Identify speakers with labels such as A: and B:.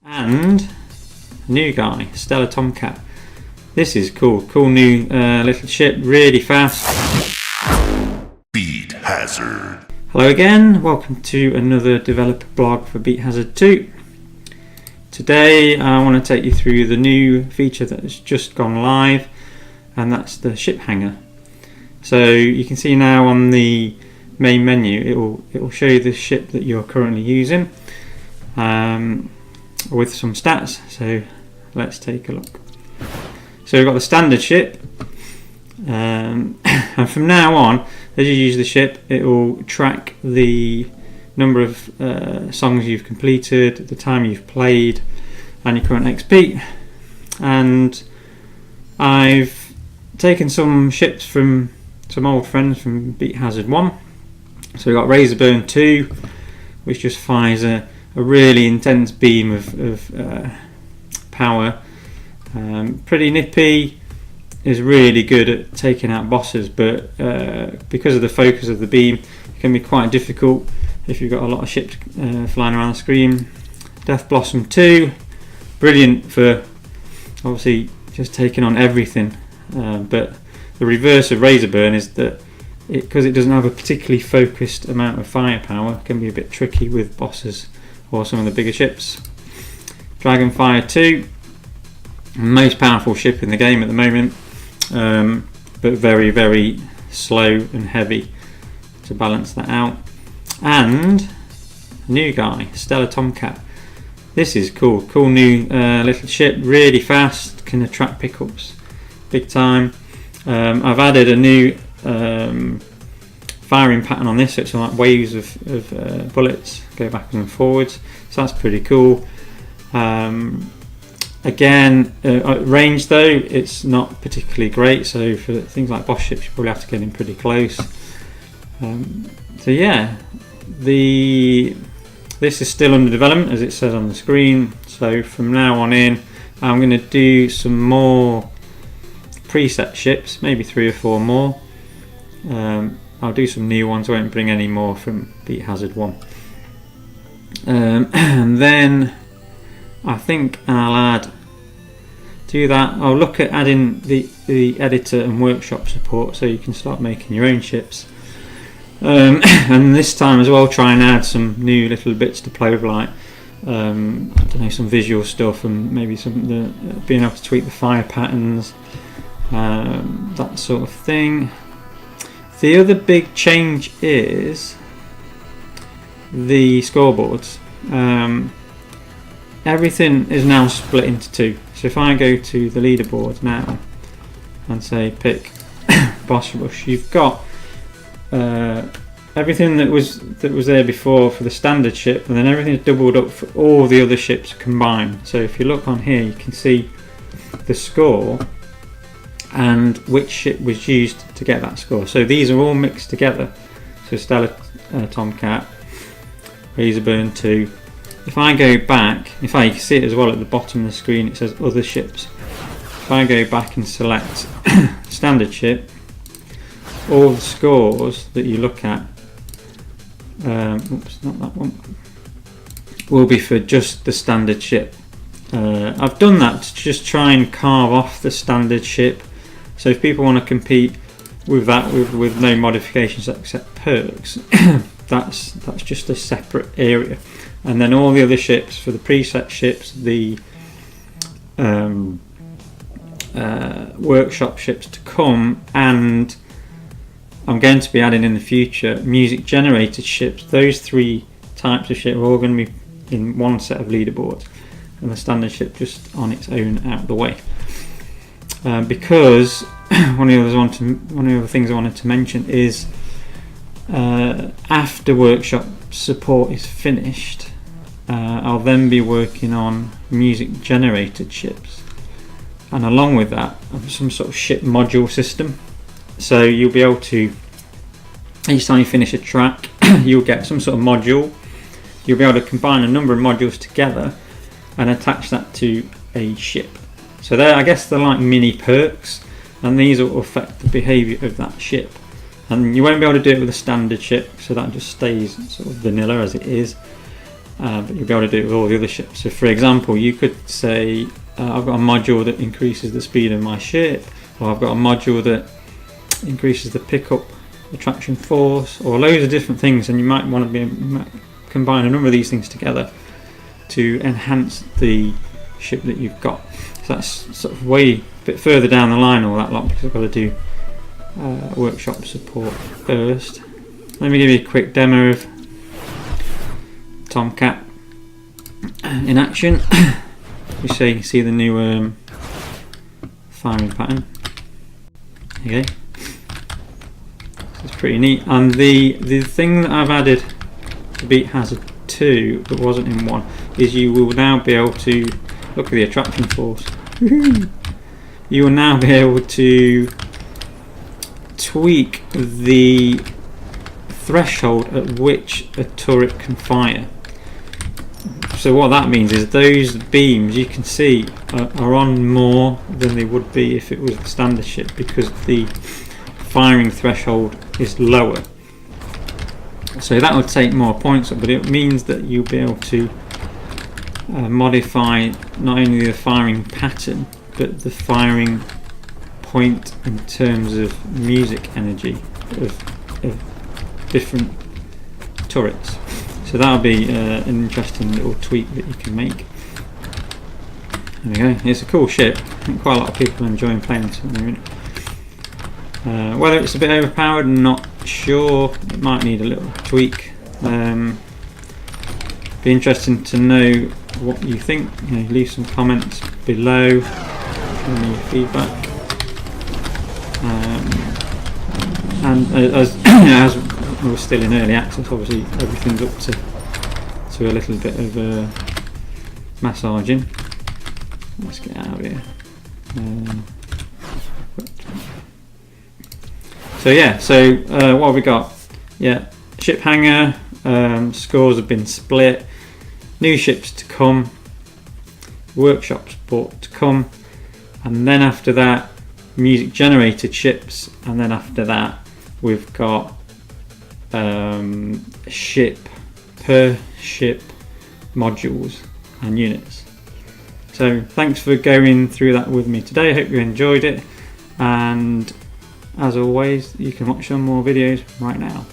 A: And new guy, Stellar Tomcat. This is cool new little ship, really fast.
B: Beat Hazard.
A: Hello again, welcome to another developer blog for Beat Hazard 2. Today I want to take you through the new feature that has just gone live, and that's the Ship Hangar. So you can see now on the main menu it will show you the ship that you're currently using with some stats. So let's take a look. So we've got the standard ship, and from now on, as you use the ship, it will track the number of songs you've completed, the time you've played, and your current XP. And I've taken some ships from some old friends from Beat Hazard 1. So we've got Razorburn 2, which just fires a really intense beam of power. Pretty nippy, is really good at taking out bosses, but because of the focus of the beam, it can be quite difficult if you've got a lot of ships flying around the screen. Death Blossom 2, brilliant for obviously just taking on everything, but the reverse of Razorburn is that because it doesn't have a particularly focused amount of firepower, it can be a bit tricky with bosses or some of the bigger ships. Dragonfire 2, most powerful ship in the game at the moment, but very, very slow and heavy to balance that out. And new guy, Stellar Tomcat. This is cool new little ship, really fast, can attract pickups big time. I've added a new firing pattern on this, so it's like waves of bullets go backwards and forwards, so that's pretty cool. Again, range though, it's not particularly great, so for things like boss ships you probably have to get in pretty close. So yeah, this is still under development as it says on the screen, so from now on in I'm going to do some more preset ships, maybe 3 or 4 more. I'll do some new ones, I won't bring any more from Beat Hazard 1. And then I think I'll I'll look at adding the editor and workshop support so you can start making your own ships. And this time as well, try and add some new little bits to play with, like I don't know, some visual stuff, and maybe some being able to tweak the fire patterns, that sort of thing. The other big change is the scoreboards. Everything is now split into 2. So if I go to the leaderboard now and say pick boss rush, you've got everything that was there before for the standard ship, and then everything's doubled up for all the other ships combined. So if you look on here, you can see the score and which ship was used to get that score. So these are all mixed together. So Stellar Tomcat, Razorburn 2. If I go back, you can see it as well at the bottom of the screen, it says other ships. If I go back and select standard ship, all the scores that you look at, oops, not that one, will be for just the standard ship. I've done that to just try and carve off the standard ship, so if people want to compete with that with no modifications except perks, that's just a separate area. And then all the other ships, for the preset ships, the workshop ships to come, and I'm going to be adding in the future music generated ships. Those 3 types of ships are all going to be in one set of leaderboards, and the standard ship just on its own out of the way. Because one of the other things I wanted to mention is after workshop support is finished, I'll then be working on music generated ships, and along with that some sort of ship module system. So you'll be able to, each time you finish a track, you'll get some sort of module. You'll be able to combine a number of modules together and attach that to a ship. So I guess they're like mini perks, and these will affect the behaviour of that ship. And you won't be able to do it with a standard ship, so that just stays sort of vanilla as it is. but you'll be able to do it with all the other ships. So for example, you could say I've got a module that increases the speed of my ship, or I've got a module that increases the pickup attraction force, or loads of different things, and you might want to combine a number of these things together to enhance the ship that you've got. So that's sort of way a bit further down the line, all that lot, because I've got to do workshop support first. Let me give you a quick demo of Tomcat in action. You see the new firing pattern. Okay, it's pretty neat. And the thing that I've added to Beat Hazard 2 that wasn't in 1 is you will now be able to look at the attraction force. You will now be able to tweak the threshold at which a turret can fire. So what that means is those beams, you can see, are on more than they would be if it was the standard ship, because the firing threshold is lower. So that would take more points up, but it means that you'll be able to modify not only the firing pattern but the firing point in terms of music energy of different turrets. So that'll be an interesting little tweak that you can make. There we go. It's a cool ship. I think quite a lot of people are enjoying playing this at the moment. Whether it's a bit overpowered, I'm not sure. It might need a little tweak. Be interesting to know what you think. Leave some comments below. Give me your feedback. And as we're still in early access, obviously everything's up to a little bit of massaging. Let's get out of here. So what have we got? Yeah, Ship Hangar, scores have been split, new ships to come, workshop support to come, and then after that music generated ships, and then after that we've got ship per ship modules and units. So thanks for going through that with me today. I hope you enjoyed it, and as always you can watch some more videos right now.